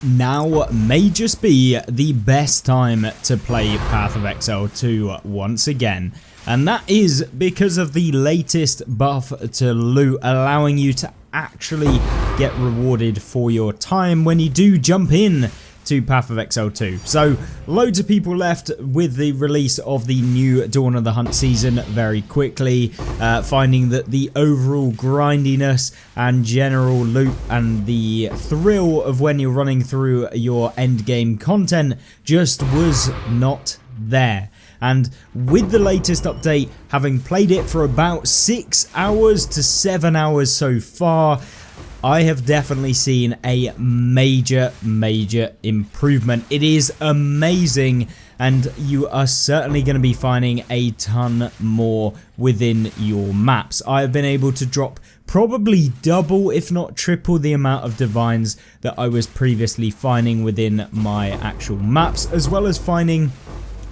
Now may just be the best time to play Path of Exile 2 once again, and that is because of the latest buff to loot, allowing you to actually get rewarded for your time when you do jump in to Path of Exile 2. So loads of people left with the release of the new Dawn of the Hunt season very quickly, finding that the overall grindiness and general loot and the thrill of when you're running through your end game content just was not there. And with the latest update, having played it for about 6 hours to 7 hours so far, I have definitely seen a major improvement. It is amazing, and you are certainly going to be finding a ton more within your maps. I have been able to drop probably double, if not triple, the amount of divines that I was previously finding within my actual maps, as well as finding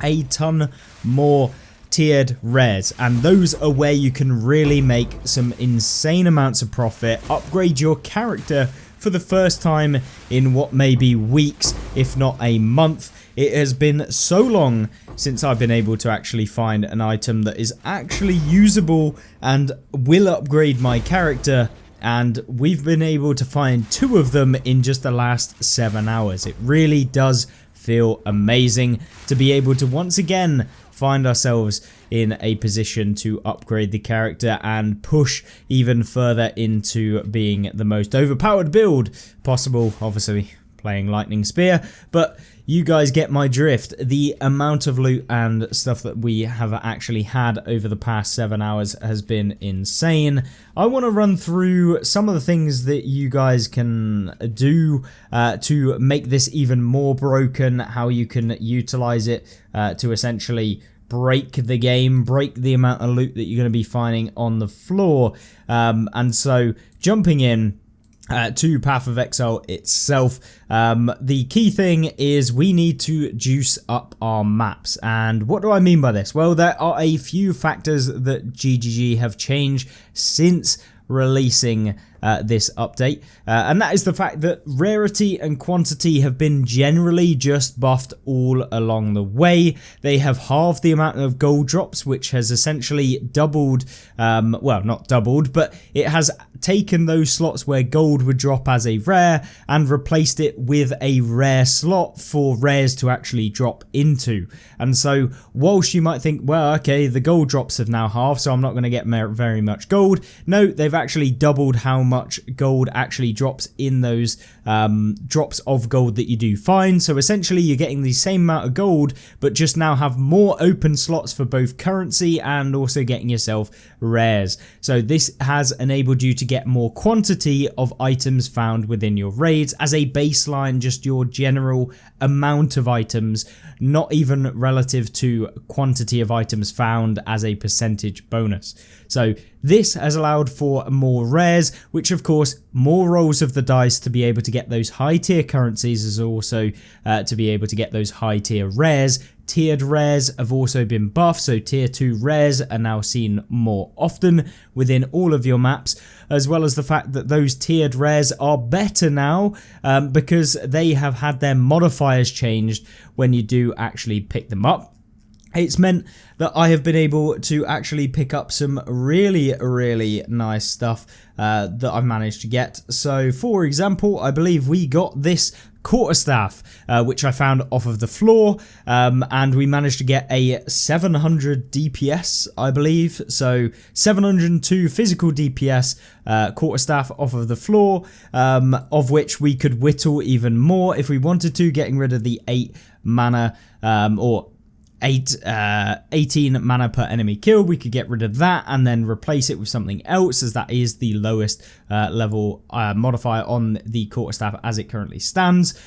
a ton more tiered rares, and those are where you can really make some insane amounts of profit, upgrade your character for the first time in what may be weeks, if not a month. It has been so long since I've been able to actually find an item that is actually usable and will upgrade my character, and we've been able to find 2 of them in just the last 7 hours. It really does feel amazing to be able to once again find ourselves in a position to upgrade the character and push even further into being the most overpowered build possible, obviously playing Lightning Spear, but you guys get my drift. The amount of loot and stuff that we have actually had over the past 7 hours has been insane. I want to run through some of the things that you guys can do to make this even more broken, how you can utilize it to essentially break the game, break the amount of loot that you're going to be finding on the floor. And so jumping in to Path of Exile itself, the key thing is we need to juice up our maps. And what do I mean by this? Well, there are a few factors that GGG have changed since releasing this update, and that is the fact that rarity and quantity have been generally just buffed all along the way. They have halved the amount of gold drops, which has essentially doubled, well, not doubled, but it has taken those slots where gold would drop as a rare and replaced it with a rare slot for rares to actually drop into. And so whilst you might think, well, okay, the gold drops have now halved, so I'm not going to get very much gold. No, they've actually doubled how much gold actually drops in those drops of gold that you do find. So essentially you're getting the same amount of gold, but just now have more open slots for both currency and also getting yourself rares. So this has enabled you to get more quantity of items found within your raids as a baseline, just your general amount of items, not even relative to quantity of items found as a percentage bonus. So this has allowed for more rares, which of course more rolls of the dice to be able to get those high tier currencies, is also to be able to get those high tier rares. Tiered rares have also been buffed, so tier 2 rares are now seen more often within all of your maps, as well as the fact that those tiered rares are better now because they have had their modifiers changed when you do actually pick them up. It's meant that I have been able to actually pick up some really nice stuff that I've managed to get. So for example, I believe we got this quarterstaff, which I found off of the floor, and we managed to get a 700 DPS, I believe, so 702 physical DPS quarterstaff off of the floor, of which we could whittle even more if we wanted to, getting rid of the 8 mana or 18 mana per enemy kill. We could get rid of that and then replace it with something else, as that is the lowest level modifier on the quarterstaff as it currently stands,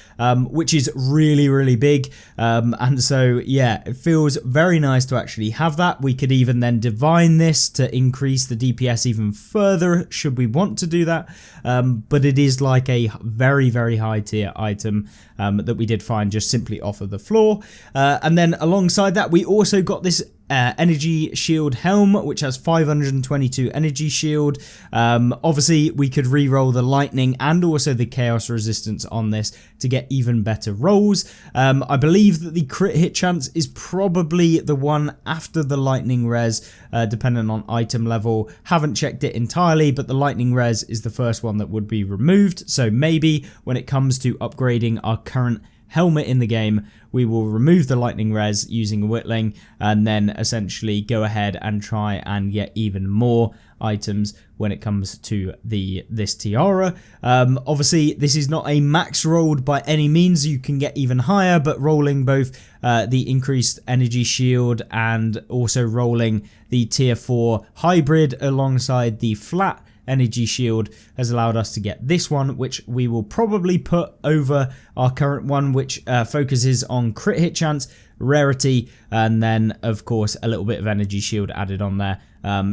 which is really big, and so yeah, it feels very nice to actually have that. We could even then divine this to increase the DPS even further should we want to do that, but it is like a very high tier item that we did find just simply off of the floor. And then alongside that, we also got this energy shield helm, which has 522 energy shield. Obviously, we could re-roll the lightning and also the chaos resistance on this to get even better rolls. I believe that the crit hit chance is probably the one after the lightning res, depending on item level. Haven't checked it entirely, but the lightning res is the first one that would be removed. So maybe when it comes to upgrading our current helmet in the game, we will remove the lightning res using a whittling and then essentially go ahead and try and get even more items when it comes to this tiara. Obviously, this is not a max rolled by any means. You can get even higher, but rolling both the increased energy shield and also rolling the tier 4 hybrid alongside the flat energy shield has allowed us to get this one, which we will probably put over our current one, which focuses on crit hit chance, rarity, and then of course a little bit of energy shield added on there.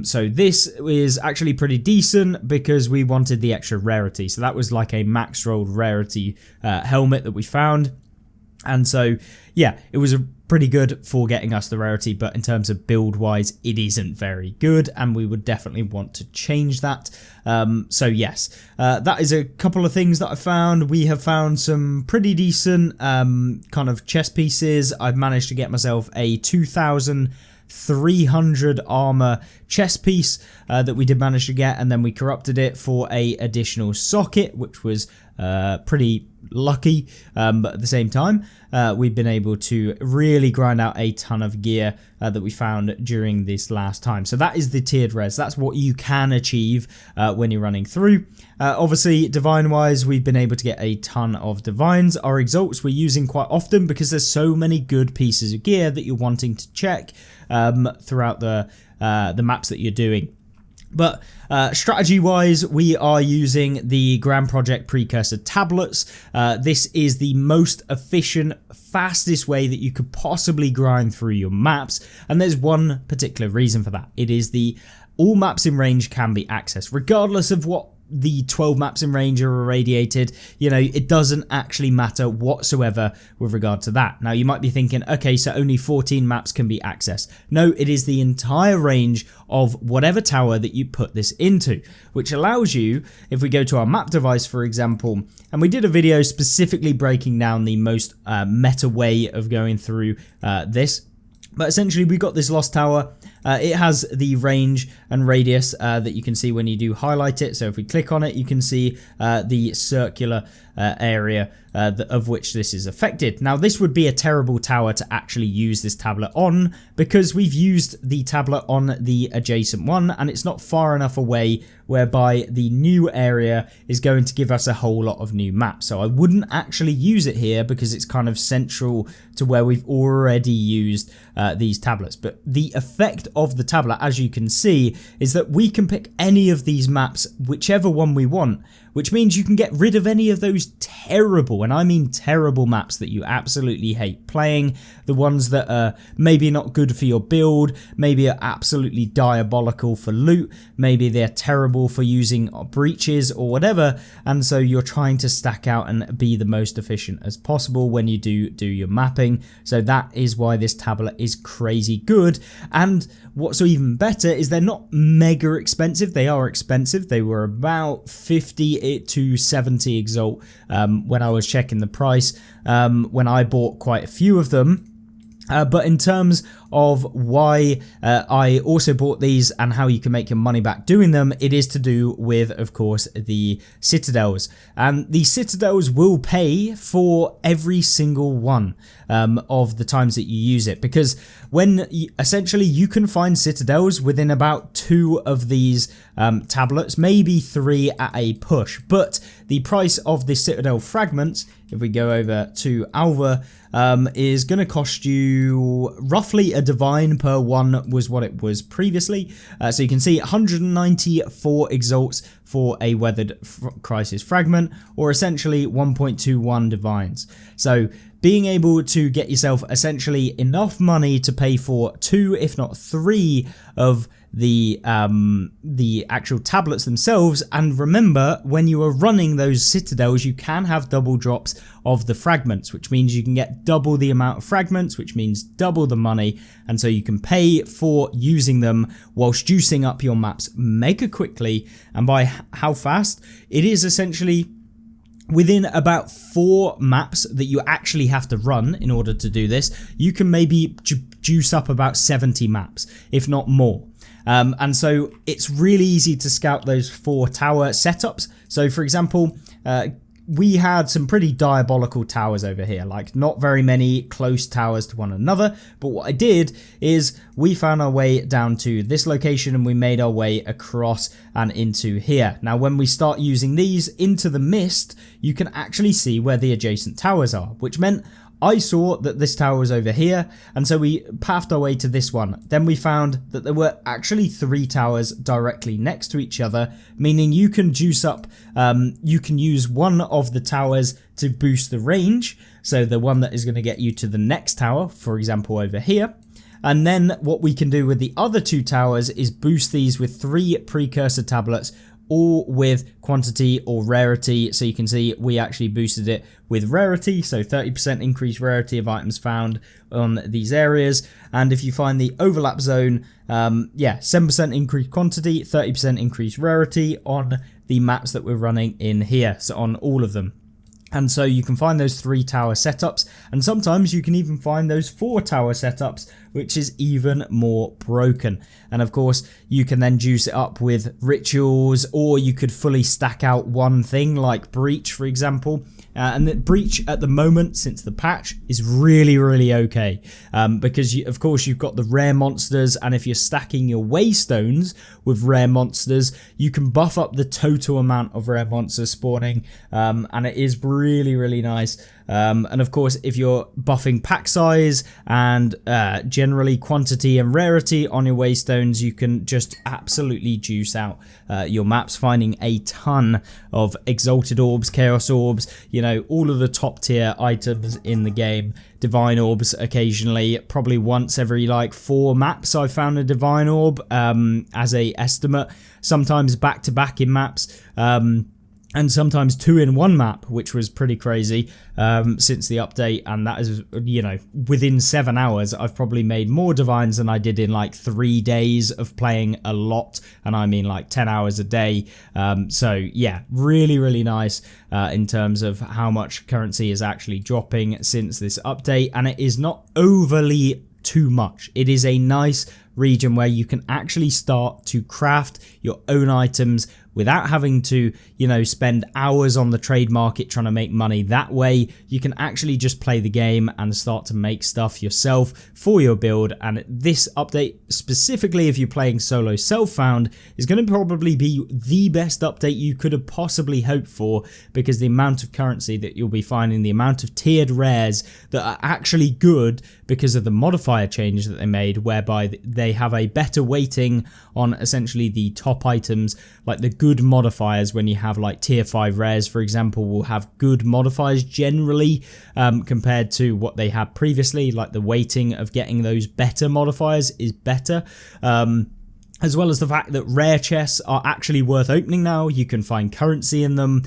So this is actually pretty decent because we wanted the extra rarity. So that was like a max rolled rarity helmet that we found. And so, yeah, it was a pretty good for getting us the rarity, but in terms of build wise, it isn't very good, and we would definitely want to change that. So yes, that is a couple of things that I found. We have found some pretty decent kind of chest pieces. I've managed to get myself a 2,300 armor chest piece that we did manage to get, and then we corrupted it for a additional socket, which was pretty lucky, but at the same time we've been able to really grind out a ton of gear that we found during this last time. So that is the tiered res. That's what you can achieve when you're running through. Obviously, divine wise, we've been able to get a ton of divines. Our exalts we're using quite often because there's so many good pieces of gear that you're wanting to check throughout the maps that you're doing. But strategy-wise, we are using the Grand Project Precursor tablets. This is the most efficient, fastest way that you could possibly grind through your maps, and there's one particular reason for that. It is all maps in range can be accessed, regardless of what the 12 maps in range are irradiated. You know, it doesn't actually matter whatsoever with regard to that. Now, you might be thinking, okay, so only 14 maps can be accessed. No, it is the entire range of whatever tower that you put this into, which allows you, if we go to our map device, for example, and we did a video specifically breaking down the most meta way of going through this. But essentially, we got this lost tower. It has the range and radius that you can see when you do highlight it. So if we click on it, you can see the circular area of which this is affected. Now, this would be a terrible tower to actually use this tablet on because we've used the tablet on the adjacent one and it's not far enough away whereby the new area is going to give us a whole lot of new maps. So I wouldn't actually use it here because it's kind of central to where we've already used these tablets. But the effect of the tablet, as you can see, is that we can pick any of these maps, whichever one we want, which means you can get rid of any of those terrible, and I mean terrible maps that you absolutely hate playing, the ones that are maybe not good for your build, maybe are absolutely diabolical for loot, maybe they're terrible for using breaches or whatever, and so you're trying to stack out and be the most efficient as possible when you do your mapping. So that is why this tablet is crazy good. And what's even better is they're not mega expensive. They are expensive. They were about 50 to 70 exalt when I was checking the price when I bought quite a few of them. But in terms of why I also bought these and how you can make your money back doing them, it is to do with, of course, the citadels. And the citadels will pay for every single one of the times that you use it, because when essentially you can find citadels within about 2 of these tablets, maybe 3 at a push. But the price of the citadel fragments, if we go over to Alva, is going to cost you roughly a divine per one was what it was previously. So you can see 194 exalts for a weathered crisis fragment, or essentially 1.21 divines. So being able to get yourself essentially enough money to pay for 2, if not 3, of the actual tablets themselves. And remember, when you are running those citadels, you can have double drops of the fragments, which means you can get double the amount of fragments, which means double the money, and so you can pay for using them whilst juicing up your maps mega quickly. And by how fast? It is essentially within about 4 maps that you actually have to run in order to do this, you can maybe juice up about 70 maps, if not more. And so it's really easy to scout those 4 tower setups. So for example, we had some pretty diabolical towers over here, like not very many close towers to one another. But what I did is we found our way down to this location and we made our way across and into here. Now, when we start using these into the mist, you can actually see where the adjacent towers are, which meant I saw that this tower was over here, and so we pathed our way to this one. Then we found that there were actually 3 towers directly next to each other, meaning you can juice up, you can use one of the towers to boost the range, so the one that is going to get you to the next tower, for example over here. And then what we can do with the other 2 towers is boost these with 3 precursor tablets, all with quantity or rarity. So you can see we actually boosted it with rarity, so 30% increased rarity of items found on these areas. And if you find the overlap zone, 7% increased quantity, 30% increased rarity on the maps that we're running in here, so on all of them. And so you can find those 3 tower setups, and sometimes you can even find those 4 tower setups, which is even more broken. And of course, you can then juice it up with rituals, or you could fully stack out one thing like Breach, for example. And the Breach at the moment, since the patch, is really, really okay. Because, of course, you've got the rare monsters, and if you're stacking your waystones with rare monsters, you can buff up the total amount of rare monsters spawning, and it is really, really nice. And of course, if you're buffing pack size and generally quantity and rarity on your waystones, you can just absolutely juice out your maps, finding a ton of exalted orbs, chaos orbs, you know, all of the top tier items in the game. Divine orbs occasionally, probably once every like 4 maps I found a divine orb as a estimate, sometimes back to back in maps. And sometimes 2 in 1 map, which was pretty crazy since the update. And that is, you know, within 7 hours, I've probably made more divines than I did in like 3 days of playing a lot. And I mean like 10 hours a day. So yeah, really, really nice in terms of how much currency is actually dropping since this update. And it is not overly too much. It is a nice region where you can actually start to craft your own items without having to, you know, spend hours on the trade market trying to make money. That way you can actually just play the game and start to make stuff yourself for your build. And this update, specifically if you're playing solo self-found, is going to probably be the best update you could have possibly hoped for, because the amount of currency that you'll be finding, the amount of tiered rares that are actually good because of the modifier change that they made, whereby they have a better weighting on essentially the top items, like the good modifiers. When you have like tier 5 rares, for example, will have good modifiers generally compared to what they had previously. Like the weighting of getting those better modifiers is better. As well as the fact that rare chests are actually worth opening now. You can find currency in them.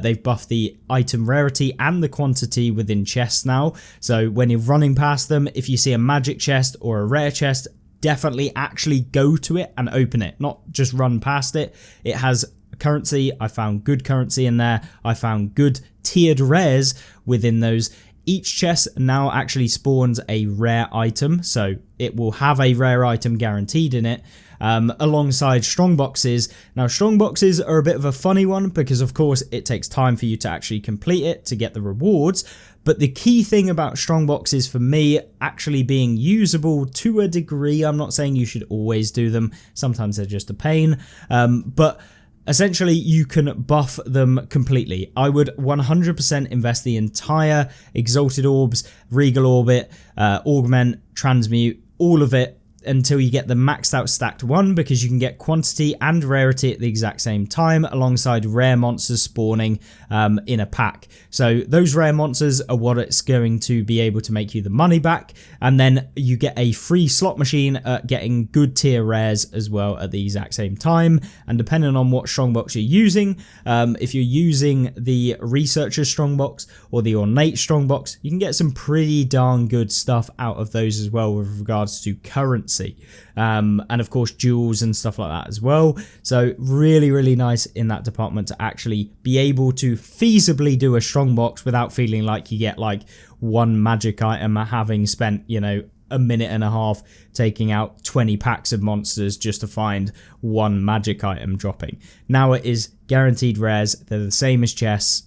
They've buffed the item rarity and the quantity within chests now. So when you're running past them, if you see a magic chest or a rare chest, definitely actually go to it and open it, not just run past it. It has currency. I found good currency in there. I found good tiered rares within those. Each chest now actually spawns a rare item, so it will have a rare item guaranteed in it, alongside strong boxes. Now, strong boxes are a bit of a funny one because, of course, it takes time for you to actually complete it to get the rewards. But the key thing about strong boxes for me actually being usable to a degree, I'm not saying you should always do them. Sometimes they're just a pain, but essentially, you can buff them completely. I would 100% invest the entire Exalted Orbs, Regal Orbit, Augment, Transmute, all of it until you get the maxed out stacked one, because you can get quantity and rarity at the exact same time alongside rare monsters spawning in a pack. So those rare monsters are what it's going to be able to make you the money back, and then you get a free slot machine at getting good tier rares as well at the exact same time. And depending on what strongbox you're using, if you're using the researcher strongbox or the ornate strongbox, you can get some pretty darn good stuff out of those as well with regards to currency, and of course jewels and stuff like that as well. So really nice in that department to actually be able to feasibly do a strongbox without feeling like you get like one magic item, having spent, you know, a minute and a half taking out 20 packs of monsters just to find one magic item dropping. Now it is guaranteed rares. They're the same as chests,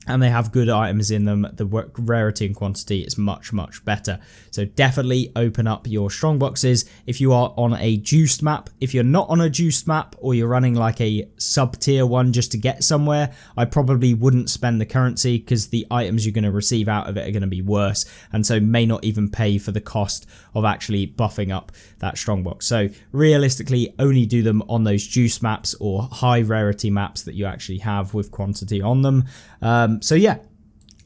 and they have good items in them. The rarity and quantity is much better. So definitely open up your strong boxes if you are on a juiced map. If you're not on a juiced map, or you're running like a sub tier one just to get somewhere, I probably wouldn't spend the currency, because the items you're going to receive out of it are going to be worse, and so may not even pay for the cost of actually buffing up that strongbox. So realistically, only do them on those juice maps or high rarity maps that you actually have with quantity on them. So yeah,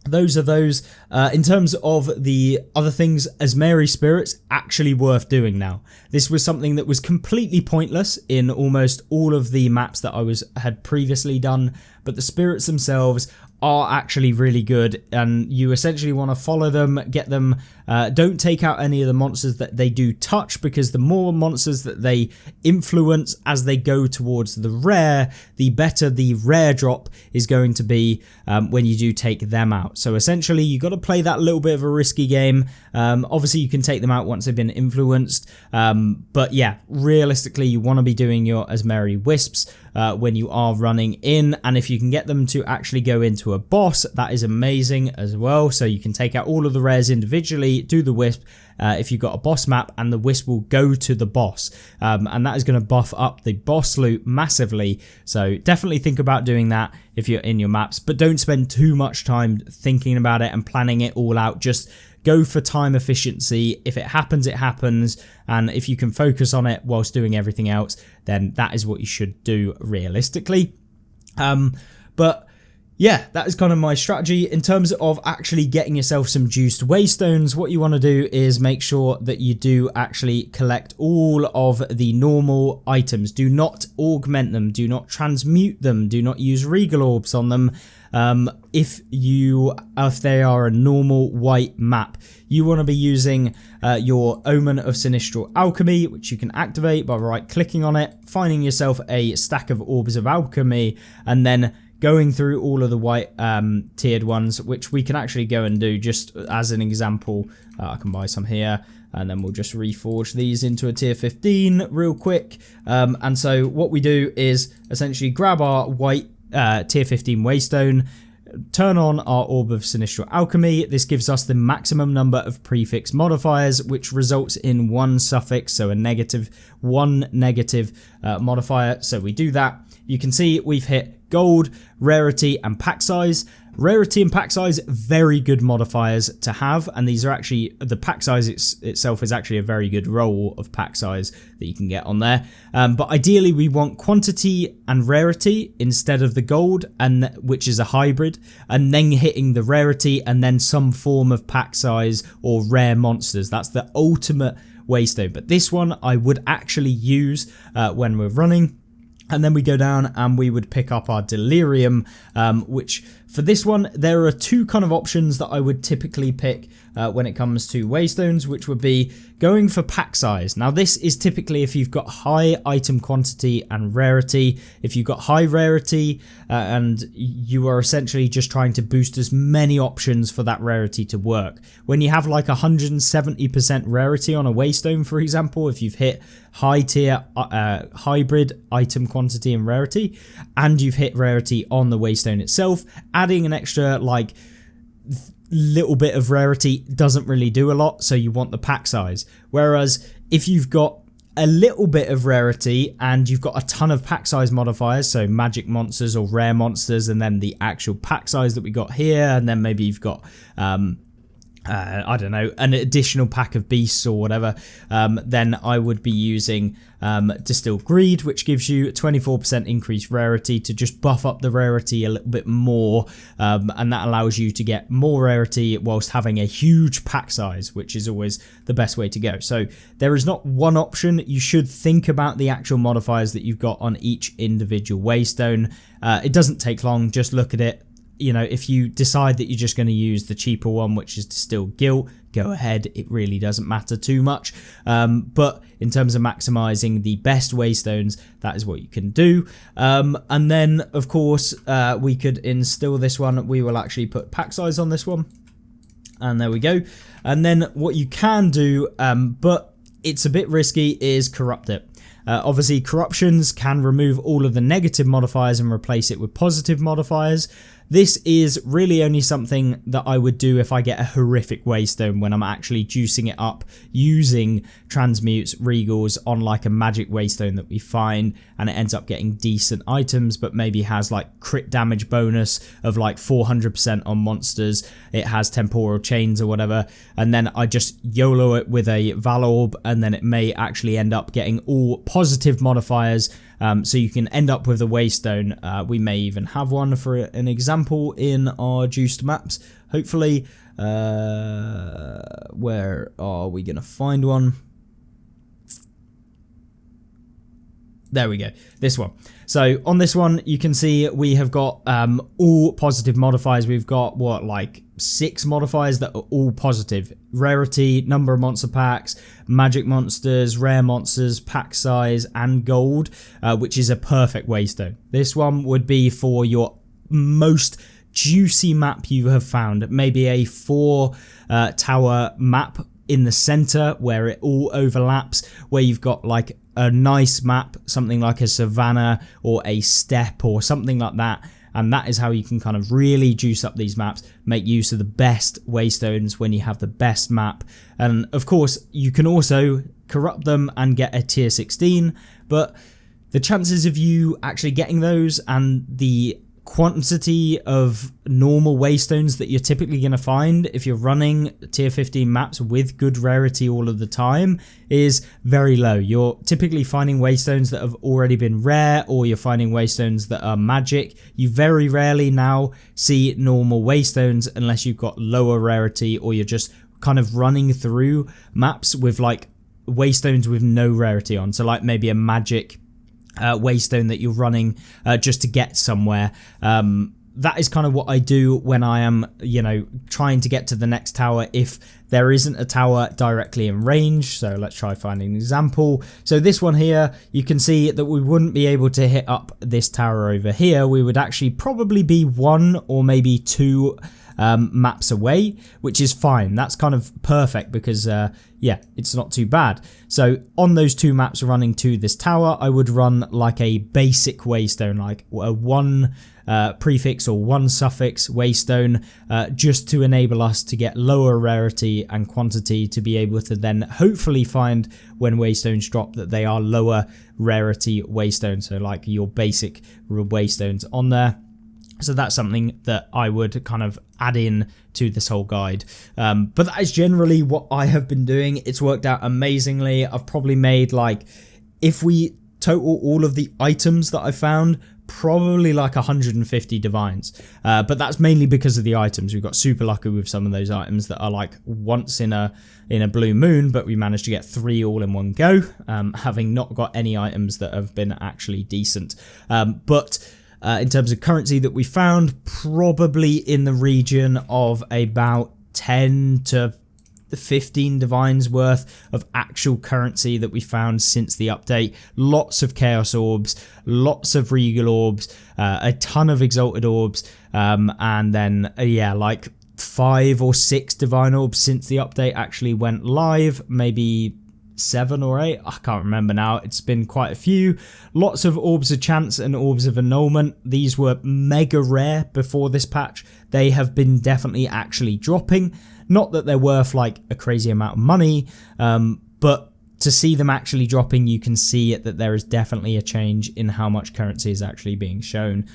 those are those. In terms of the other things, Asherzz spirits, actually worth doing now. This was something that was completely pointless in almost all of the maps that I had previously done, but the spirits themselves are actually really good, and you essentially want to follow them, get them. Don't take out any of the monsters that they do touch, because the more monsters that they influence as they go towards the rare, the better the rare drop is going to be when you do take them out. So essentially you got to play that little bit of a risky game. Obviously you can take them out once they've been influenced, but yeah, realistically you want to be doing your Asherzz wisps when you are running in, and if you can get them to actually go into a boss, that is amazing as well. So you can take out all of the rares individually, do the wisp if you've got a boss map, and the wisp will go to the boss, and that is going to buff up the boss loot massively. So definitely think about doing that if you're in your maps, but don't spend too much time thinking about it and planning it all out. Just go for time efficiency. If it happens, it happens, and if you can focus on it whilst doing everything else, then that is what you should do realistically. But yeah, that is kind of my strategy. In terms of actually getting yourself some juiced waystones, what you want to do is make sure that you do actually collect all of the normal items. Do not augment them, do not transmute them, do not use regal orbs on them. If they are a normal white map, you want to be using your Omen of Sinistral Alchemy, which you can activate by right clicking on it, finding yourself a stack of orbs of alchemy, and then going through all of the white tiered ones, which we can actually go and do just as an example. I can buy some here, and then we'll just reforge these into a tier 15 real quick. And so what we do is essentially grab our white tier 15 waystone, turn on our Orb of Sinistral Alchemy. This gives us the maximum number of prefix modifiers, which results in one suffix, so one negative modifier. So we do that. You can see we've hit gold, rarity, and pack size. Rarity and pack size, very good modifiers to have, and these are actually, the pack size itself is actually a very good roll of pack size that you can get on there. But ideally we want quantity and rarity instead of the gold, and which is a hybrid, and then hitting the rarity and then some form of pack size or rare monsters. That's the ultimate waystone, but this one I would actually use when we're running. And then we go down and we would pick up our Delirium, which for this one, there are two kind of options that I would typically pick when it comes to waystones, which would be going for pack size. Now this is typically if you've got high item quantity and rarity. If you've got high rarity and you are essentially just trying to boost as many options for that rarity to work. When you have like 170% rarity on a waystone, for example, if you've hit high tier hybrid item quantity and rarity, and you've hit rarity on the waystone itself, adding an extra like little bit of rarity doesn't really do a lot, so you want the pack size. Whereas if you've got a little bit of rarity and you've got a ton of pack size modifiers, so magic monsters or rare monsters, and then the actual pack size that we got here, and then maybe you've got I don't know, an additional pack of beasts or whatever, then I would be using Distilled Greed, which gives you 24% increased rarity to just buff up the rarity a little bit more, and that allows you to get more rarity whilst having a huge pack size, which is always the best way to go. So there is not one option. You should think about the actual modifiers that you've got on each individual waystone. It doesn't take long, just look at it. You know, if you decide that you're just going to use the cheaper one, which is Distilled Guilt, go ahead. It really doesn't matter too much. But in terms of maximizing the best waystones, that is what you can do. And then, of course, we could instill this one. We will actually put pack size on this one. And there we go. And then what you can do, but it's a bit risky, is corrupt it. Obviously, corruptions can remove all of the negative modifiers and replace it with positive modifiers. This is really only something that I would do if I get a horrific waystone, when I'm actually juicing it up using transmutes, regals on like a magic waystone that we find, and it ends up getting decent items, but maybe has like crit damage bonus of like 400% on monsters. It has temporal chains or whatever, and then I just YOLO it with a Valorb, and then it may actually end up getting all positive modifiers. So you can end up with a waystone. We may even have one for an example in our juiced maps. Hopefully, where are we going to find one? There we go, this one. So on this one, you can see we have got all positive modifiers. We've got, what, like 6 modifiers that are all positive. Rarity, number of monster packs, magic monsters, rare monsters, pack size, and gold, which is a perfect waystone. This one would be for your most juicy map you have found. Maybe a 4 tower map in the center where it all overlaps, where you've got like a nice map, something like a savannah or a steppe or something like that. And that is how you can kind of really juice up these maps, make use of the best waystones when you have the best map. And of course, you can also corrupt them and get a tier 16, but the chances of you actually getting those and the quantity of normal waystones that you're typically going to find if you're running tier 15 maps with good rarity all of the time is very low. You're typically finding waystones that have already been rare, or you're finding waystones that are magic. You very rarely now see normal waystones unless you've got lower rarity, or you're just kind of running through maps with like waystones with no rarity on. So like maybe a magic waystone that you're running just to get somewhere. That is kind of what I do when I am, you know, trying to get to the next tower if there isn't a tower directly in range. So let's try finding an example. So this one here, you can see that we wouldn't be able to hit up this tower over here. We would actually probably be 1 or maybe 2 maps away, which is fine. That's kind of perfect because yeah, it's not too bad. So on those 2 maps running to this tower, I would run like a basic waystone, like a 1 prefix or 1 suffix waystone, just to enable us to get lower rarity and quantity, to be able to then hopefully find when waystones drop that they are lower rarity waystones, so like your basic waystones on there. So that's something that I would kind of add in to this whole guide. But that is generally what I have been doing. It's worked out amazingly. I've probably made, like, if we total all of the items that I found, probably like 150 divines. But that's mainly because of the items. We've got super lucky with some of those items that are like once in a blue moon, but we managed to get 3 all in one go, having not got any items that have been actually decent. But in terms of currency that we found, probably in the region of about 10 to 15 divines worth of actual currency that we found since the update. Lots of chaos orbs, lots of regal orbs, a ton of exalted orbs, and then yeah, like 5 or 6 divine orbs since the update actually went live, maybe 7 or 8, I can't remember now. It's been quite a few. Lots of orbs of chance and orbs of annulment. These were mega rare before this patch. They have been definitely actually dropping. Not that they're worth like a crazy amount of money, but to see them actually dropping, you can see that there is definitely a change in how much currency is actually being shown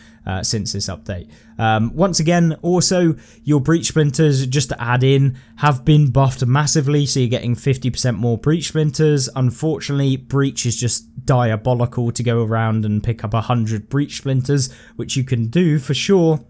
since this update. Once again, also your breach splinters, just to add in, have been buffed massively, so you're getting 50% more breach splinters. Unfortunately, breach is just diabolical to go around and pick up 100 breach splinters, which you can do for sure.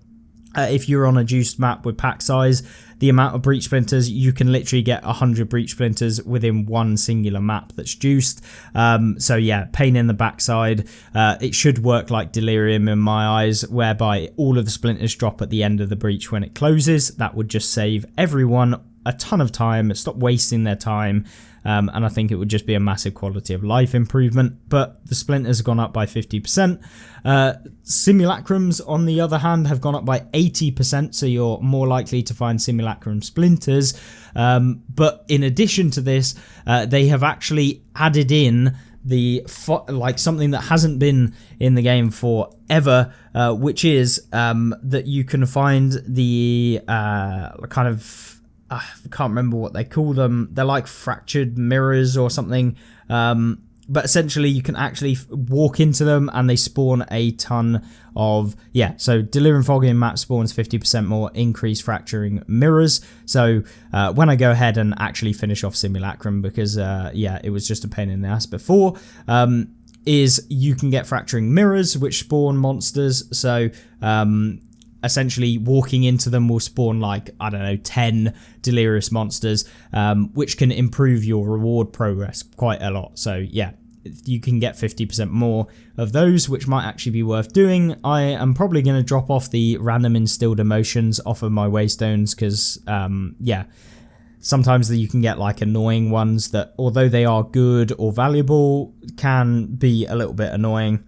If you're on a juiced map with pack size, the amount of breach splinters, you can literally get 100 breach splinters within one singular map that's juiced. So yeah, pain in the backside. It should work like Delirium in my eyes, whereby all of the splinters drop at the end of the breach when it closes. That would just save everyone a ton of time, stop wasting their time. And I think it would just be a massive quality of life improvement. But the splinters have gone up by 50%. Simulacrums, on the other hand, have gone up by 80%, so you're more likely to find simulacrum splinters. But in addition to this, they have actually added in the something that hasn't been in the game forever, which is that you can find the kind of, I can't remember what they call them. They're like fractured mirrors or something. But essentially you can actually walk into them and they spawn a ton of, so Delirium Fogging map spawns 50% more increased fracturing mirrors. So when I go ahead and actually finish off Simulacrum, because it was just a pain in the ass before, is you can get fracturing mirrors which spawn monsters. So essentially walking into them will spawn like, I don't know, 10 delirious monsters, which can improve your reward progress quite a lot. So yeah, you can get 50% more of those, which might actually be worth doing. I am probably going to drop off the random instilled emotions off of my waystones because sometimes you can get like annoying ones that, although they are good or valuable, can be a little bit annoying,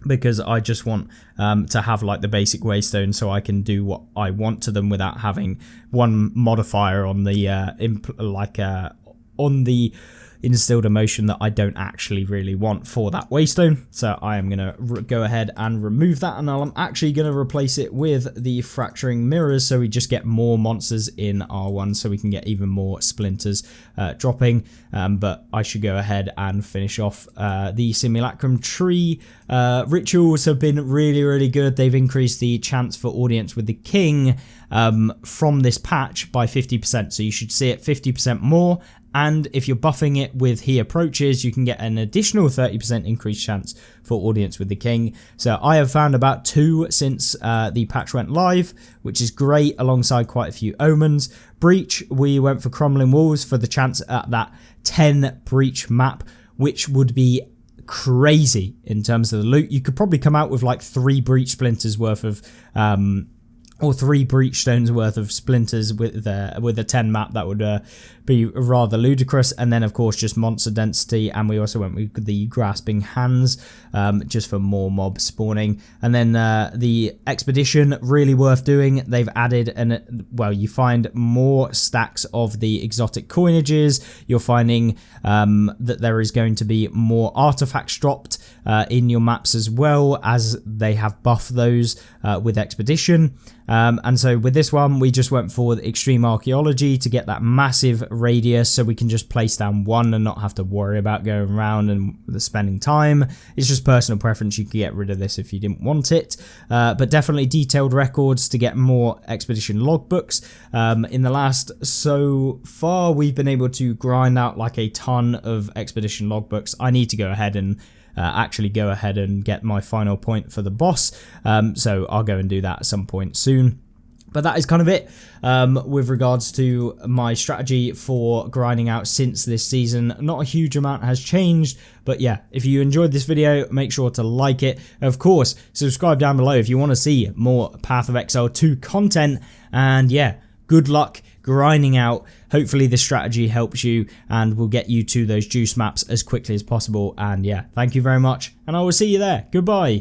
because I just want to have like the basic waystone so I can do what I want to them without having one modifier on the on the instilled emotion that I don't actually really want for that waystone. So I am going to go ahead and remove that, and I'm actually going to replace it with the fracturing mirrors, so we just get more monsters in R1, so we can get even more splinters dropping. But I should go ahead and finish off the Simulacrum tree. Rituals have been really, really good. They've increased the chance for audience with the king from this patch by 50%, so you should see it 50% more. And if you're buffing it with He Approaches, you can get an additional 30% increased chance for audience with the king. So I have found about 2 since the patch went live, which is great, alongside quite a few omens. Breach, we went for Crumbling Walls for the chance at that 10 breach map, which would be crazy in terms of the loot. You could probably come out with like 3 breach splinters worth of or 3 breach stones worth of splinters with a 10 map. That would be rather ludicrous. And then of course just monster density, and we also went with the grasping hands just for more mob spawning. And then the expedition, really worth doing. They've added you find more stacks of the exotic coinages. You're finding that there is going to be more artifacts dropped in your maps, as well as they have buffed those with expedition. And so with this one, we just went for the extreme archaeology to get that massive radius, so we can just place down one and not have to worry about going around and spending time. It's just personal preference. You could get rid of this if you didn't want it, but definitely detailed records to get more expedition logbooks. In the last, so far, we've been able to grind out like a ton of expedition logbooks. I need to go ahead and actually go ahead and get my final point for the boss, so I'll go and do that at some point soon. But that is kind of it with regards to my strategy for grinding out since this season. Not a huge amount has changed, but yeah, if you enjoyed this video, make sure to like it. Of course, subscribe down below if you want to see more Path of Exile 2 content. And yeah, good luck grinding out. Hopefully this strategy helps you and will get you to those juice maps as quickly as possible. And yeah, thank you very much, and I will see you there. Goodbye.